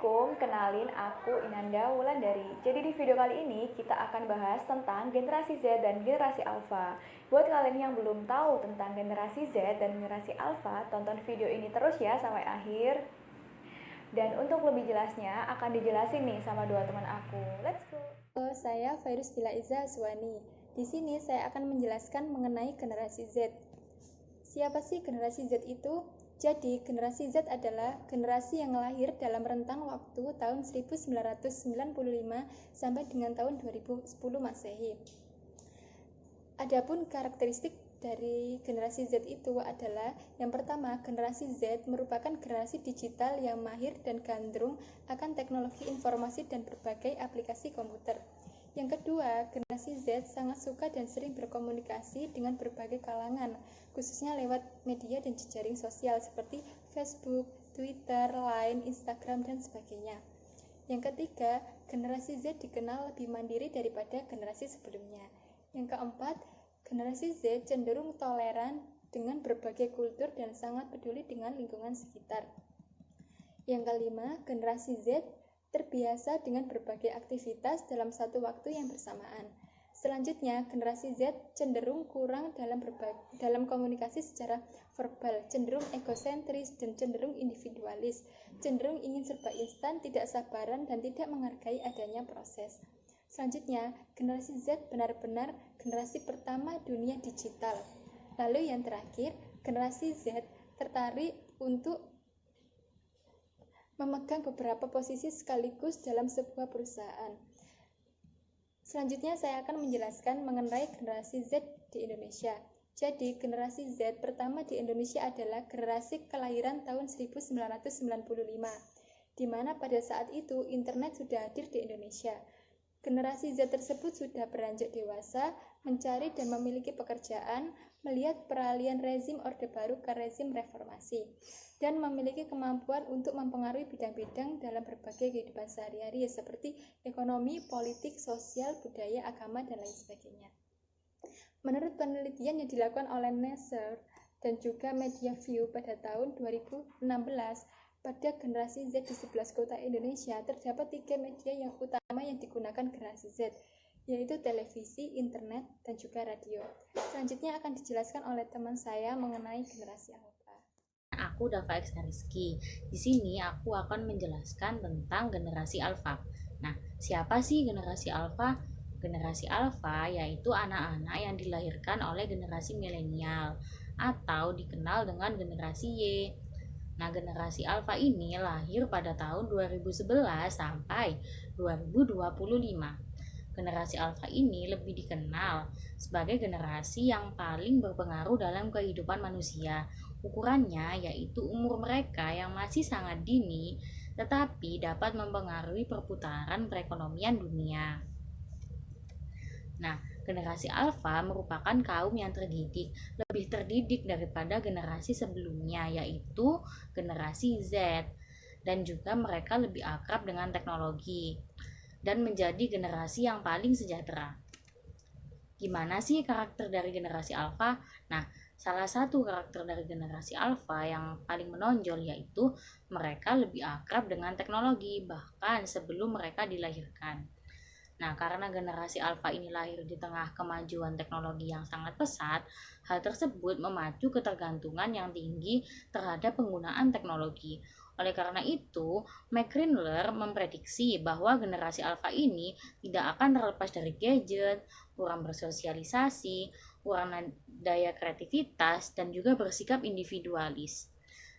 Assalamualaikum, kenalin aku Inanda Wulandari. Jadi di video kali ini kita akan bahas tentang generasi Z dan generasi Alpha. Buat kalian yang belum tahu tentang generasi Z dan generasi Alpha, tonton video ini terus ya sampai akhir. Dan untuk lebih jelasnya akan dijelasin nih sama dua teman aku. Let's go. Halo, saya Fairuz Bila Iza Aswani. Di sini saya akan menjelaskan mengenai generasi Z. Siapa sih generasi Z itu? Jadi, generasi Z adalah generasi yang lahir dalam rentang waktu tahun 1995 sampai dengan tahun 2010 Masehi. Adapun karakteristik dari generasi Z itu adalah yang pertama, generasi Z merupakan generasi digital yang mahir dan gandrung akan teknologi informasi dan berbagai aplikasi komputer. Yang kedua, generasi Z sangat suka dan sering berkomunikasi dengan berbagai kalangan, khususnya lewat media dan jejaring sosial seperti Facebook, Twitter, Line, Instagram, dan sebagainya. Yang ketiga, generasi Z dikenal lebih mandiri daripada generasi sebelumnya. Yang keempat, generasi Z cenderung toleran dengan berbagai kultur dan sangat peduli dengan lingkungan sekitar. Yang kelima, generasi Z terbiasa dengan berbagai aktivitas dalam satu waktu yang bersamaan. Selanjutnya, generasi Z cenderung kurang dalam komunikasi secara verbal, cenderung egosentris dan cenderung individualis, cenderung ingin serba instan, tidak sabaran, dan tidak menghargai adanya proses. Selanjutnya, generasi Z benar-benar generasi pertama dunia digital. Lalu yang terakhir, generasi Z tertarik untuk memegang beberapa posisi sekaligus dalam sebuah perusahaan. Selanjutnya saya akan menjelaskan mengenai generasi Z di Indonesia. Jadi, generasi Z pertama di Indonesia adalah generasi kelahiran tahun 1995, di mana pada saat itu internet sudah hadir di Indonesia. Generasi Z tersebut sudah beranjak dewasa, mencari dan memiliki pekerjaan, melihat peralihan rezim Orde Baru ke rezim reformasi, dan memiliki kemampuan untuk mempengaruhi bidang-bidang dalam berbagai kehidupan sehari-hari seperti ekonomi, politik, sosial, budaya, agama, dan lain sebagainya. Menurut penelitian yang dilakukan oleh Nasser dan juga MediaView pada tahun 2016, pada generasi Z di 11 kota Indonesia terdapat 3 media yang utama yang digunakan generasi Z, yaitu televisi, internet, dan juga radio. Selanjutnya akan dijelaskan oleh teman saya mengenai generasi Alpha. Aku Dava X Rizky. Di sini aku akan menjelaskan tentang generasi Alpha. Nah, siapa sih generasi Alpha? Generasi Alpha yaitu anak-anak yang dilahirkan oleh generasi milenial atau dikenal dengan generasi Y. Nah, generasi Alpha ini lahir pada tahun 2011 sampai 2025. Generasi Alpha ini lebih dikenal sebagai generasi yang paling berpengaruh dalam kehidupan manusia. Ukurannya yaitu umur mereka yang masih sangat dini, tetapi dapat mempengaruhi perputaran perekonomian dunia. Nah, generasi Alpha merupakan kaum yang lebih terdidik daripada generasi sebelumnya, yaitu generasi Z, dan juga mereka lebih akrab dengan teknologi dan menjadi generasi yang paling sejahtera. Gimana sih karakter dari generasi Alpha? Nah, salah satu karakter dari generasi Alpha yang paling menonjol yaitu mereka lebih akrab dengan teknologi bahkan sebelum mereka dilahirkan. Nah, karena generasi Alpha ini lahir di tengah kemajuan teknologi yang sangat pesat, hal tersebut memacu ketergantungan yang tinggi terhadap penggunaan teknologi. Oleh karena itu, McGrath-Hill memprediksi bahwa generasi Alpha ini tidak akan terlepas dari gadget, kurang bersosialisasi, kurang daya kreativitas, dan juga bersikap individualis.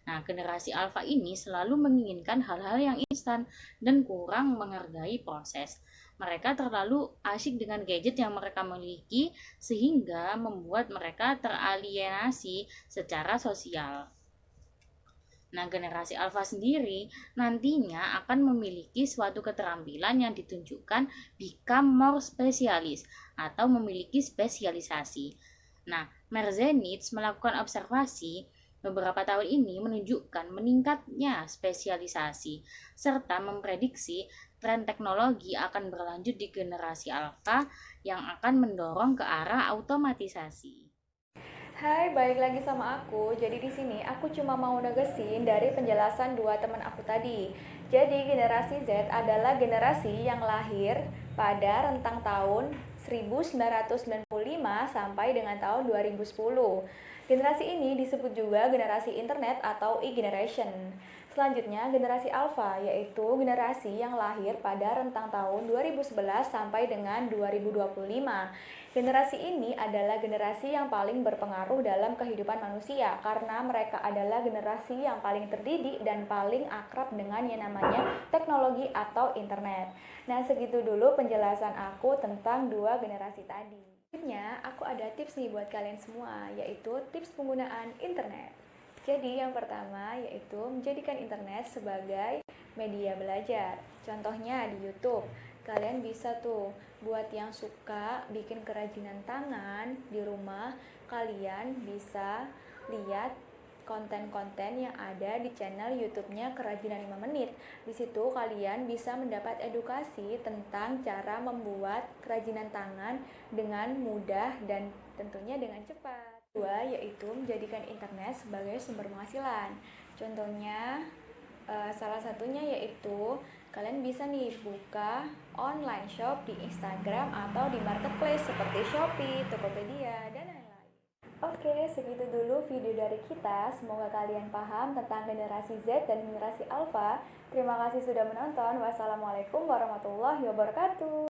Nah, generasi Alpha ini selalu menginginkan hal-hal yang instan dan kurang menghargai proses. Mereka terlalu asyik dengan gadget yang mereka miliki sehingga membuat mereka teralienasi secara sosial. Nah, generasi Alpha sendiri nantinya akan memiliki suatu keterampilan yang ditunjukkan become more specialist atau memiliki spesialisasi. Nah, Merzenich melakukan observasi beberapa tahun ini menunjukkan meningkatnya spesialisasi serta memprediksi tren teknologi akan berlanjut di generasi Alpha yang akan mendorong ke arah automatisasi. Hai, balik lagi sama aku. Jadi di sini aku cuma mau negesin dari penjelasan dua teman aku tadi. Jadi generasi Z adalah generasi yang lahir pada rentang tahun 1995 sampai dengan tahun 2010. Generasi ini disebut juga generasi internet atau e-generation. Selanjutnya, generasi Alpha yaitu generasi yang lahir pada rentang tahun 2011 sampai dengan 2025. Generasi ini adalah generasi yang paling berpengaruh dalam kehidupan manusia karena mereka adalah generasi yang paling terdidik dan paling akrab dengan yang namanya teknologi atau internet. Nah, segitu dulu penjelasan aku tentang dua generasi tadi. Selanjutnya, aku ada tips nih buat kalian semua, yaitu tips penggunaan internet. Jadi yang pertama yaitu menjadikan internet sebagai media belajar. Contohnya di YouTube. Kalian bisa tuh buat yang suka bikin kerajinan tangan di rumah, kalian bisa lihat konten-konten yang ada di channel YouTube-nya Kerajinan 5 Menit. Di situ kalian bisa mendapat edukasi tentang cara membuat kerajinan tangan dengan mudah dan tentunya dengan cepat. Kedua, yaitu menjadikan internet sebagai sumber penghasilan. Contohnya, salah satunya yaitu kalian bisa nih buka online shop di Instagram atau di marketplace seperti Shopee, Tokopedia, dan lain-lain. Oke, segitu dulu video dari kita. Semoga kalian paham tentang generasi Z dan generasi Alpha. Terima kasih sudah menonton. Wassalamualaikum warahmatullahi wabarakatuh.